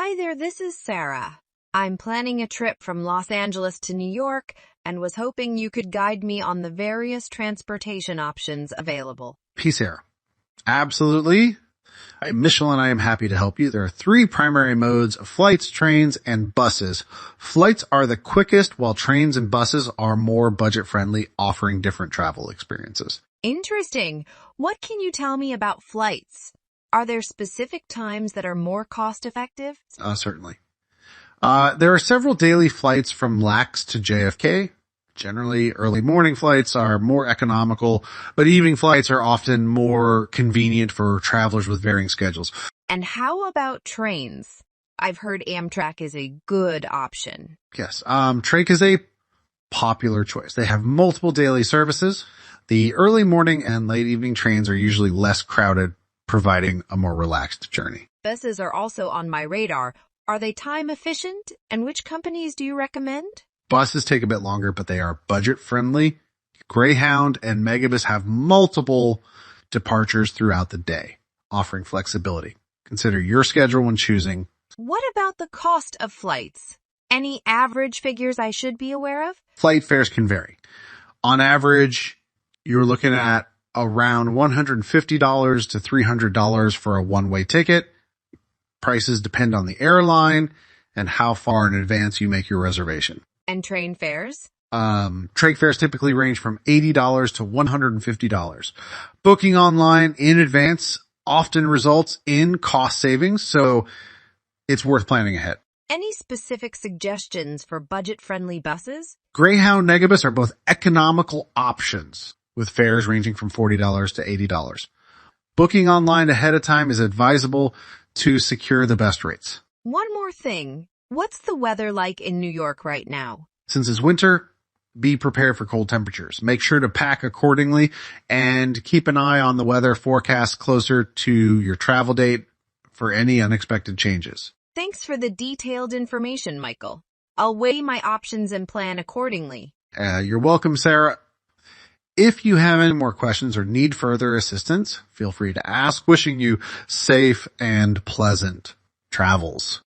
Hi there, this is Sarah. I'm planning a trip from Los Angeles to New York and was hoping you could guide me on the various transportation options available. Peace, Sarah. Absolutely. Michelle and I am happy to help you. There are three primary modes of flights, trains, and buses. Flights are the quickest, while trains and buses are more budget-friendly, offering different travel experiences. Interesting. What can you tell me about flights? Are there specific times that are more cost-effective? Certainly. There are several daily flights from LAX to JFK. Generally, early morning flights are more economical, but evening flights are often more convenient for travelers with varying schedules. And how about trains? I've heard Amtrak is a good option. Yes, Trek is a popular choice. They have multiple daily services. The early morning and late evening trains are usually less crowded, providing a more relaxed journey. Buses are also on my radar. Are they time efficient? And which companies do you recommend? Buses take a bit longer, but they are budget-friendly. Greyhound and Megabus have multiple departures throughout the day, offering flexibility. Consider your schedule when choosing. What about the cost of flights? Any average figures I should be aware of? Flight fares can vary. On average, you're looking at around $150 to $300 for a one-way ticket. Prices depend on the airline and how far in advance you make your reservation. And train fares? Train fares typically range from $80 to $150. Booking online in advance often results in cost savings, so it's worth planning ahead. Any specific suggestions for budget-friendly buses? Greyhound and Megabus are both economical options, with fares ranging from $40 to $80. Booking online ahead of time is advisable to secure the best rates. One more thing. What's the weather like in New York right now? Since it's winter, be prepared for cold temperatures. Make sure to pack accordingly and keep an eye on the weather forecast closer to your travel date for any unexpected changes. Thanks for the detailed information, Michael. I'll weigh my options and plan accordingly. You're welcome, Sarah. If you have any more questions or need further assistance, feel free to ask. Wishing you safe and pleasant travels.